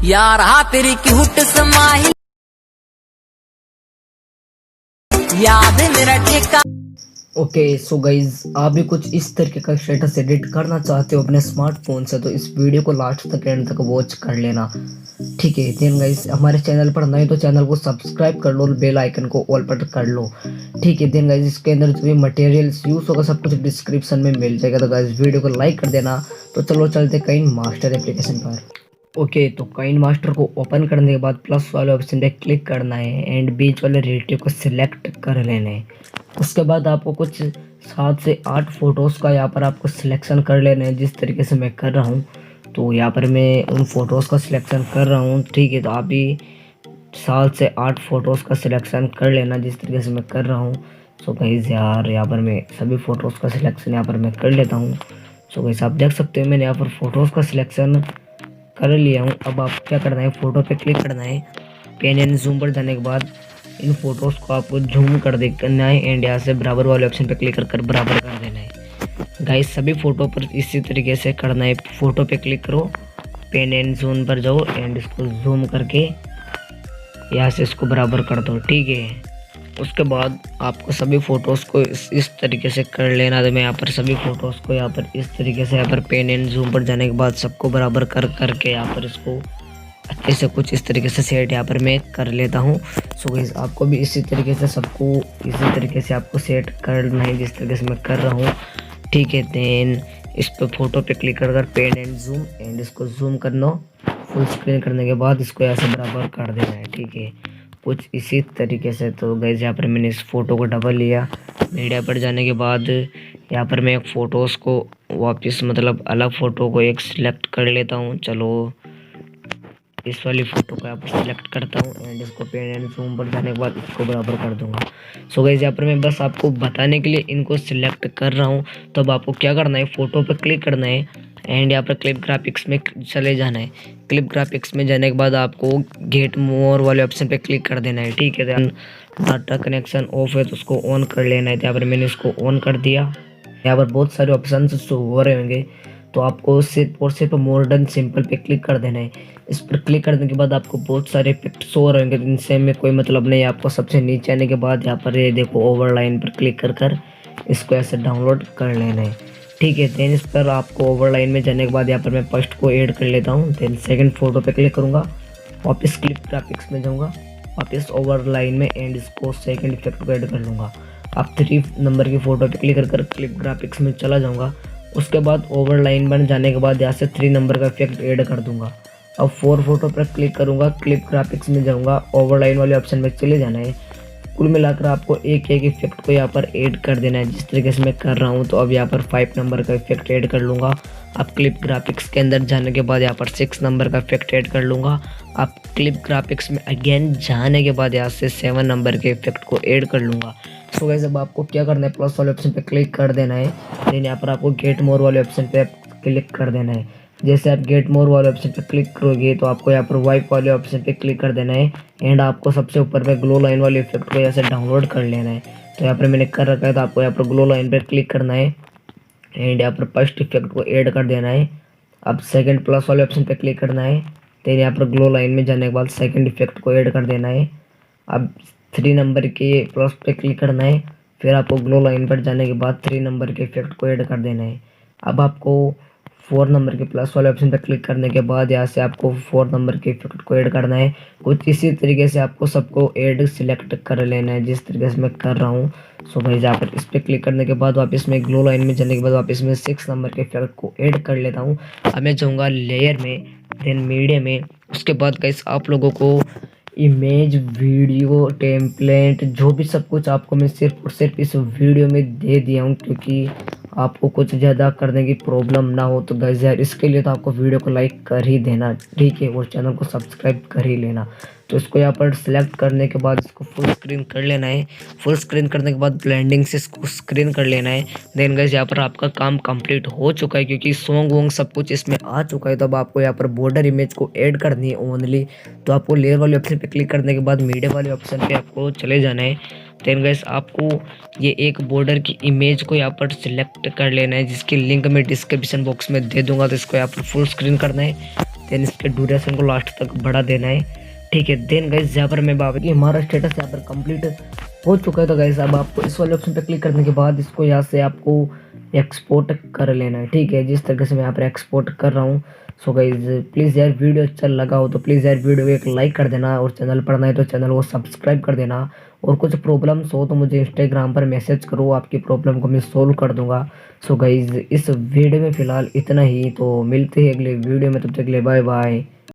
यार हाँ तेरी क्यूट स्माइल याद मेरा ठेका। ओके सो गाइज, आप भी कुछ इस तरीके का स्टेटस एडिट करना चाहते हो अपने स्मार्टफोन से तो इस वीडियो को लास्ट तक एंड तक वॉच कर लेना। ठीक है देन गाइज, हमारे चैनल पर नए तो चैनल को सब्सक्राइब कर लो और बेल आइकन को ऑल पर कर लो। ठीक है देन गाइज, इसके अंदर जो भी मटेरियल्स यूज होगा सब कुछ डिस्क्रिप्शन में मिल जाएगा। तो गाइज वीडियो को लाइक कर देना। तो चलो चलते कहीं मास्टर एप्लीकेशन पर। ओके तो काइन मास्टर को ओपन करने के बाद प्लस वाले ऑप्शन पे क्लिक करना है एंड बीच वाले रिलेटिव को सिलेक्ट कर लेना है। उसके बाद आपको कुछ 7 से 8 फोटोज़ का यहाँ पर आपको सिलेक्शन कर लेना है, जिस तरीके से मैं कर रहा हूँ। तो यहाँ पर मैं उन फोटोज़ का सिलेक्शन कर रहा हूँ। ठीक है, तो आप भी 7 से 8 फोटोज़ का सिलेक्शन कर लेना जिस तरीके से मैं कर रहा हूँ। सो गाइस यार, यहाँ पर मैं सभी फ़ोटोज़ का सिलेक्शन यहाँ पर मैं कर लेता हूँ। सो गाइस आप देख सकते हो मैंने यहाँ पर फ़ोटोज़ का सिलेक्शन कर लिया हूँ। अब आप क्या करना है, फ़ोटो पे क्लिक करना है। पेन एंड जूम पर जाने के बाद इन फोटोज़ को आपको जूम कर देना है एंड यहाँ से बराबर वाले ऑप्शन पे क्लिक कर बराबर कर देना है। गाइस सभी फ़ोटो पर इसी तरीके से करना है। फ़ोटो पे क्लिक करो, पेन एंड जूम पर जाओ एंड इसको जूम करके यहाँ से इसको बराबर कर दो। ठीक है, उसके बाद आपको सभी फ़ोटोज़ को इस तरीके से कर लेना। तो मैं यहाँ पर सभी फ़ोटोज़ को यहाँ पर इस तरीके से यहाँ पर पेन एंड जूम पर जाने के बाद सबको बराबर कर करके यहाँ पर इसको अच्छे से कुछ इस तरीके से सेट यहाँ पर मैं कर लेता हूँ। सो गाइस आपको भी इसी तरीके से सबको इसी तरीके से आपको सेट करना है जिस तरीके से मैं कर रहा हूँ। ठीक है, देन इस पर फोटो पे क्लिक कर पेन एंड जूम एंड इसको जूम करना। फुल स्क्रीन करने के बाद इसको ऐसे बराबर कर देना है। ठीक है, कुछ इसी तरीके से। तो गाइस यहाँ पर मैंने इस फ़ोटो को डबल लिया। मीडिया पर जाने के बाद यहाँ पर मैं एक फ़ोटोज़ को वापस मतलब अलग फ़ोटो को एक सिलेक्ट कर लेता हूँ। चलो इस वाली फ़ोटो को यहाँ पर सिलेक्ट करता हूँ एंड इसको पेन एंड जूम पर जाने के बाद इसको बराबर कर दूंगा। सो गाइस यहाँ पर मैं बस आपको बताने के लिए इनको सिलेक्ट कर रहा हूँ। तो अब आपको क्या करना है, फ़ोटो पर क्लिक करना है एंड यहाँ पर क्लिप ग्राफिक्स में चले जाना है। क्लिप ग्राफिक्स में जाने के बाद आपको गेट मोर वाले ऑप्शन पे क्लिक कर देना है। ठीक है, डाटा कनेक्शन ऑफ है तो उसको ऑन कर लेना है। यहाँ पर मैंने इसको ऑन कर दिया। यहाँ पर बहुत सारे ऑप्शन शो हो रहे होंगे तो आपको सिर्फ और सिर्फ मॉडर्न सिंपल पे क्लिक कर देना है। इस पर क्लिक करने के बाद आपको बहुत सारे इफेक्ट शो हो रहे होंगे, इनसे में कोई मतलब नहीं। आपको सबसे नीचे आने के बाद यहाँ पर ये देखो ओवरलाइन पर क्लिक कर इसको ऐसे डाउनलोड कर लेना है। ठीक है, देन इस पर आपको ओवरलाइन में जाने के बाद यहाँ पर मैं फर्स्ट को ऐड कर लेता हूँ। देन सेकंड फोटो पे क्लिक करूँगा, वापस क्लिप ग्राफिक्स में जाऊँगा, वापस ओवरलाइन में एंड इसको सेकंड इफेक्ट को ऐड कर लूँगा। अब 3 नंबर की फ़ोटो पे क्लिक कर क्लिप ग्राफिक्स में चला जाऊँगा। उसके बाद ओवरलाइन बन जाने के बाद यहाँ से 3 नंबर का इफेक्ट ऐड कर दूँगा। अब 4 फोटो पर क्लिक करूँगा, क्लिप ग्राफिक्स में जाऊँगा, ओवरलाइन वाले ऑप्शन में चले जाना है। कुल मिलाकर आपको एक एक इफेक्ट को यहाँ पर ऐड कर देना है जिस तरीके से मैं कर रहा हूँ। तो अब यहाँ पर 5 नंबर का इफेक्ट ऐड कर लूँगा। अब क्लिप ग्राफिक्स के अंदर जाने के बाद यहाँ पर 6 नंबर का इफेक्ट ऐड कर लूँगा। अब क्लिप ग्राफिक्स में अगेन जाने के बाद यहाँ से 7 नंबर के इफेक्ट को ऐड कर लूँगा। सो गाइस अब आपको क्या करना है, प्लस वाले ऑप्शन पे क्लिक कर देना है। देन यहाँ पर आपको गेट मोर वाले ऑप्शन पे क्लिक कर देना है। जैसे आप गेट मोर वाले ऑप्शन पे क्लिक करोगे तो आपको यहाँ पर वाइप वाले ऑप्शन पे क्लिक कर देना है एंड आपको सबसे ऊपर पे ग्लो लाइन वाले इफेक्ट को यहाँ से डाउनलोड कर लेना है। तो यहाँ पर मैंने कर रखा है तो आपको यहाँ पर ग्लो लाइन पे क्लिक करना है एंड यहाँ पर फर्स्ट इफेक्ट को ऐड कर देना है। अब सेकंड प्लस वाले ऑप्शन पे क्लिक करना है। देन यहाँ पर ग्लो लाइन में जाने के बाद सेकंड इफेक्ट को ऐड कर देना है। अब 3 नंबर के प्लस पे क्लिक करना है, फिर आपको ग्लो लाइन पर जाने के बाद 3 नंबर के इफेक्ट को ऐड कर देना है। अब आपको 4 नंबर के प्लस वाले ऑप्शन पर क्लिक करने के बाद यहाँ से आपको 4 नंबर के इफेक्ट को ऐड करना है। कुछ इसी तरीके से आपको सबको ऐड सिलेक्ट कर लेना है जिस तरीके से मैं कर रहा हूँ। सो भाई यहाँ पर इस पर क्लिक करने के बाद वापस में ग्लो लाइन में जाने के बाद वापस में 6 नंबर के इफेक्ट को ऐड कर लेता हूँ। अब मैं जाऊँगा लेयर में, देन मीडिया में। उसके बाद गाइस आप लोगों को इमेज, वीडियो, टेम्पलेट जो भी सब कुछ आपको मैं सिर्फ और सिर्फ इस वीडियो में दे दिया हूँ क्योंकि आपको कुछ ज़्यादा करने की प्रॉब्लम ना हो। तो गाइस यार इसके लिए तो आपको वीडियो को लाइक कर ही देना, ठीक है, और चैनल को सब्सक्राइब कर ही लेना। तो इसको यहाँ पर सिलेक्ट करने के बाद इसको फुल स्क्रीन कर लेना है। फुल स्क्रीन करने के बाद ब्लेंडिंग से इसको स्क्रीन कर लेना है। देन गाइस यहाँ पर आपका काम कंप्लीट हो चुका है क्योंकि सॉन्ग वोंग सब कुछ इसमें आ चुका है। तो अब आपको यहाँ पर बॉर्डर इमेज को ऐड करनी है ओनली। तो आपको लेयर वाले ऑप्शन पे क्लिक करने के बाद मीडिया वाले ऑप्शन पे आपको चले जाना है। देन गाइस आपको ये एक बॉर्डर की इमेज को यहाँ पर सिलेक्ट कर लेना है, जिसकी लिंक मैं डिस्क्रिप्शन बॉक्स में दे दूंगा। तो इसको यहाँ पर फुल स्क्रीन करना है, देन इसके ड्यूरेशन को लास्ट तक बढ़ा देना है, ठीक है। देन गाइस यहाँ पर मैं बाबा कि हमारा स्टेटस यहाँ पर कंप्लीट हो चुका है। तो गाइस अब आपको इस वाले ऑप्शन पे क्लिक करने के बाद इसको यहाँ से आपको एक्सपोर्ट कर लेना है, ठीक है। जिस तरीके से मैं यहाँ पर एक्सपोर्ट कर रहा हूँ। सो गाइज प्लीज़ यार वीडियो अच्छा लगा हो तो प्लीज़ यार वीडियो को एक लाइक कर देना, और चैनल पर नए तो चैनल को सब्सक्राइब कर देना। और कुछ प्रॉब्लम्स हो तो मुझे इंस्टाग्राम पर मैसेज करो, आपकी प्रॉब्लम को मैं सोल्व कर दूंगा। सो गाइज इस वीडियो में फ़िलहाल इतना ही, तो मिलते हैं अगले वीडियो में, तब तक के लिए बाय बाय।